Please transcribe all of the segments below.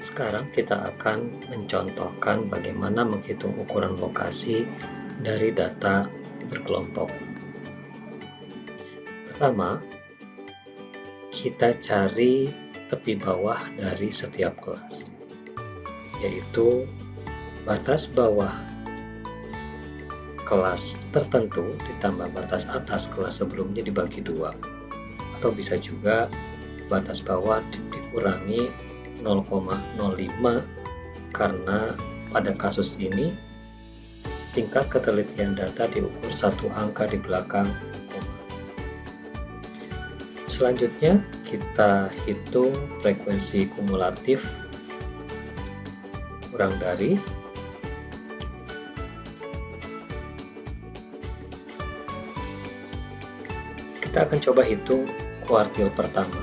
Sekarang kita akan mencontohkan bagaimana menghitung ukuran lokasi dari data berkelompok. Pertama, kita cari tepi bawah dari setiap kelas, yaitu batas bawah kelas tertentu ditambah batas atas kelas sebelumnya dibagi 2, atau bisa juga batas bawah dikurangi 0,05 karena pada kasus ini tingkat ketelitian data diukur satu angka di belakang koma. Selanjutnya kita hitung frekuensi kumulatif kurang dari kita akan coba hitung kuartil pertama.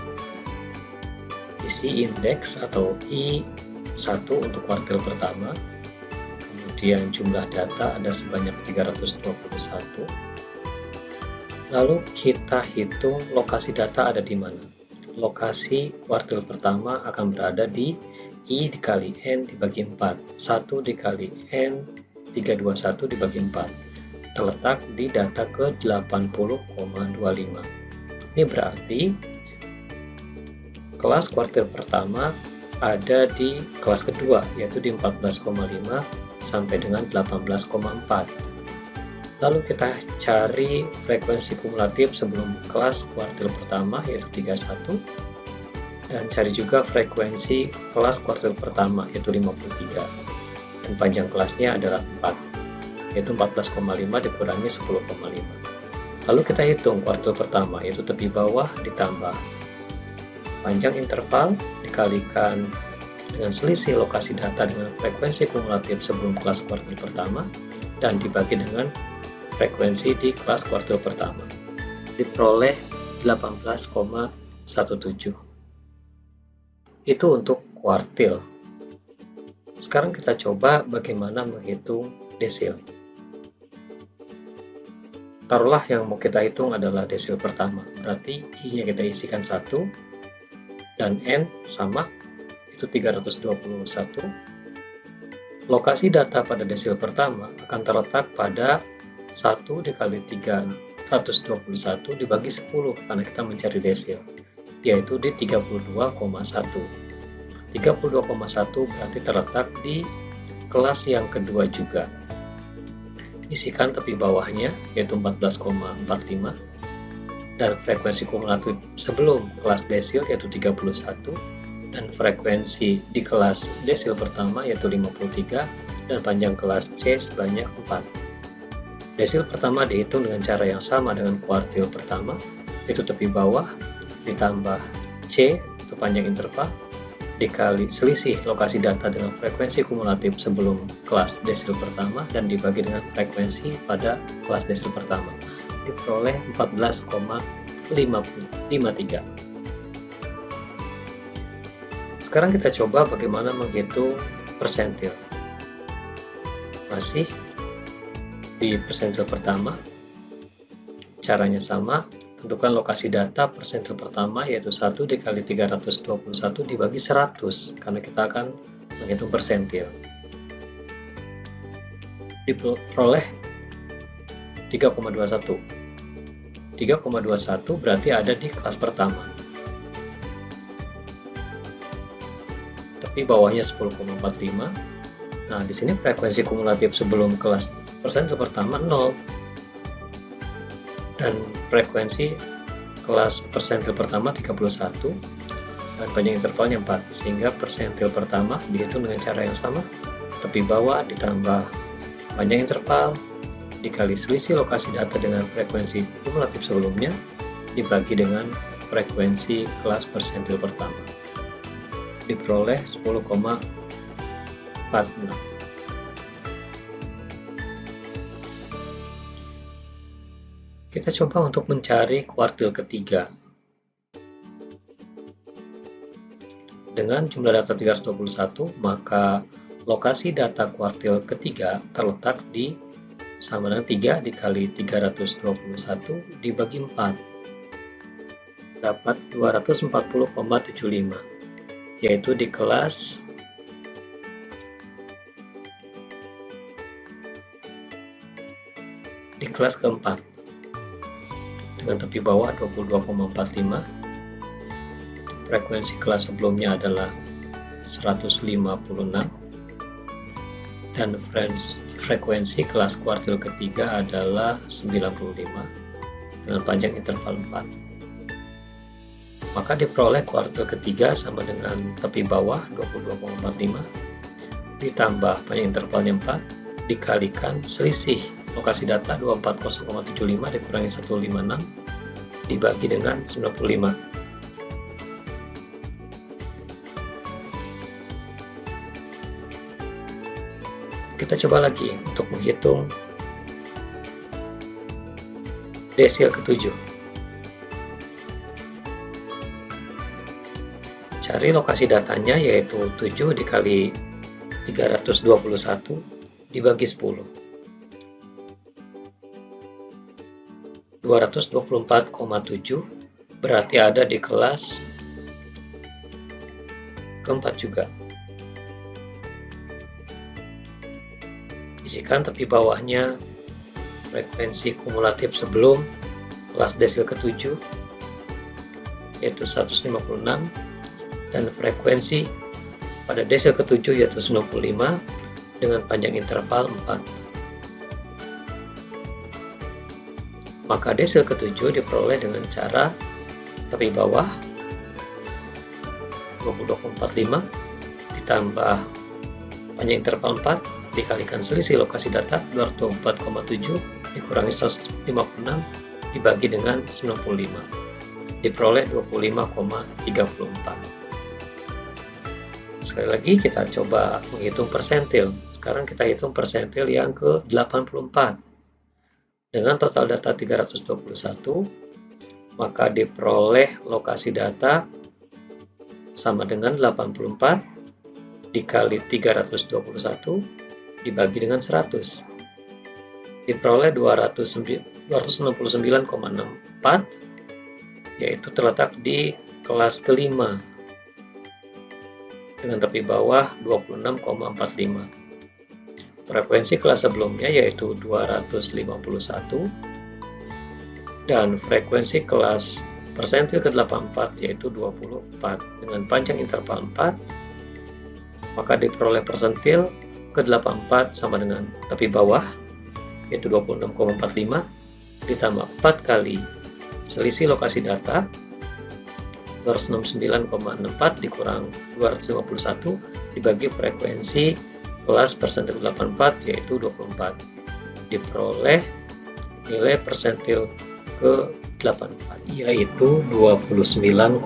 Isi indeks atau I1 untuk kuartil pertama, kemudian jumlah data ada sebanyak 321. Lalu kita hitung lokasi data ada di mana. Lokasi kuartil pertama akan berada di I dikali N dibagi 4, 1 dikali N 321 dibagi 4, terletak di data ke 80,25. Ini berarti kelas kuartil pertama ada di kelas kedua, yaitu di 14,5 sampai dengan 18,4. Lalu kita cari frekuensi kumulatif sebelum kelas kuartil pertama, yaitu 31, dan cari juga frekuensi kelas kuartil pertama, yaitu 53, dan panjang kelasnya adalah 4, yaitu 14,5 dikurangi 10,5. Lalu kita hitung kuartil pertama, yaitu tepi bawah ditambah panjang interval dikalikan dengan selisih lokasi data dengan frekuensi kumulatif sebelum kelas kuartil pertama dan dibagi dengan frekuensi di kelas kuartil pertama. Diperoleh 18,17. Itu untuk kuartil. Sekarang kita coba bagaimana menghitung desil. Taruhlah yang mau kita hitung adalah desil pertama, berarti I-nya kita isikan 1 dan N sama, itu 321. Lokasi data pada desil pertama akan terletak pada 1 dikali 321 dibagi 10 karena kita mencari desil, yaitu di 32,1. 32,1 berarti terletak di kelas yang kedua juga. Isikan tepi bawahnya, yaitu 14,45, dan frekuensi kumulatif sebelum kelas desil yaitu 31, dan frekuensi di kelas desil pertama yaitu 53, dan panjang kelas C sebanyak 4. Desil pertama dihitung dengan cara yang sama dengan kuartil pertama, yaitu tepi bawah ditambah C atau panjang interval dikali selisih lokasi data dengan frekuensi kumulatif sebelum kelas desil pertama dan dibagi dengan frekuensi pada kelas desil pertama. Diperoleh 14,53. Sekarang kita coba bagaimana menghitung persentil. Masih di persentil pertama, caranya sama. Tentukan lokasi data persentil pertama, yaitu 1 dikali 321 dibagi 100 karena kita akan menghitung persentil. Diperoleh 3,21. 3,21 berarti ada di kelas pertama. Tapi bawahnya 10,45. Nah, di sini frekuensi kumulatif sebelum kelas persentil pertama 0. Dan frekuensi kelas persentil pertama 31 dan panjang intervalnya 4, sehingga persentil pertama dihitung dengan cara yang sama, tepi bawah ditambah panjang interval dikali selisih lokasi data dengan frekuensi kumulatif sebelumnya dibagi dengan frekuensi kelas persentil pertama. Diperoleh 10,46. Kita coba untuk mencari kuartil ketiga. Dengan jumlah data 321, maka lokasi data kuartil ketiga terletak di sama dengan 3 dikali 321 dibagi 4. Dapat 240,75, yaitu di kelas di kelas keempat dengan tepi bawah 22,45. Frekuensi kelas sebelumnya adalah 156 dan frekuensi kelas kuartil ketiga adalah 95 dengan panjang interval 4. Maka diperoleh kuartil ketiga sama dengan tepi bawah 22,45 ditambah panjang intervalnya 4 dikalikan selisih lokasi data 240,75 dikurangi 156 dibagi dengan 95. Kita coba lagi untuk menghitung desil ke-7. Cari lokasi datanya, yaitu 7 dikali 321 dibagi 10. 224,7 berarti ada di kelas keempat juga. Isikan tepi bawahnya frekuensi kumulatif sebelum kelas desil ke-7 yaitu 156 dan frekuensi pada desil ke-7 yaitu 95 dengan panjang interval 4. Maka desil ke-7 diperoleh dengan cara tepi bawah 22,45 ditambah panjang interval 4 dikalikan selisih lokasi data 224,7 dikurangi 156 dibagi dengan 95 diperoleh 25,34. Sekali lagi kita coba menghitung persentil. Sekarang kita hitung persentil yang ke-84 dengan total data 321, maka diperoleh lokasi data sama dengan 84 dikali 321 dibagi dengan 100 diperoleh 269,64 yaitu terletak di kelas kelima dengan tepi bawah 26,45. Frekuensi kelas sebelumnya yaitu 251 dan frekuensi kelas persentil ke-84 yaitu 24 dengan panjang interval 4, maka diperoleh persentil ke-84 sama dengan tepi bawah yaitu 26,45 ditambah 4 kali selisih lokasi data 269,64 dikurang 251 dibagi frekuensi kelas persentil 84 yaitu 24 diperoleh nilai persentil ke-84 yaitu 29,56.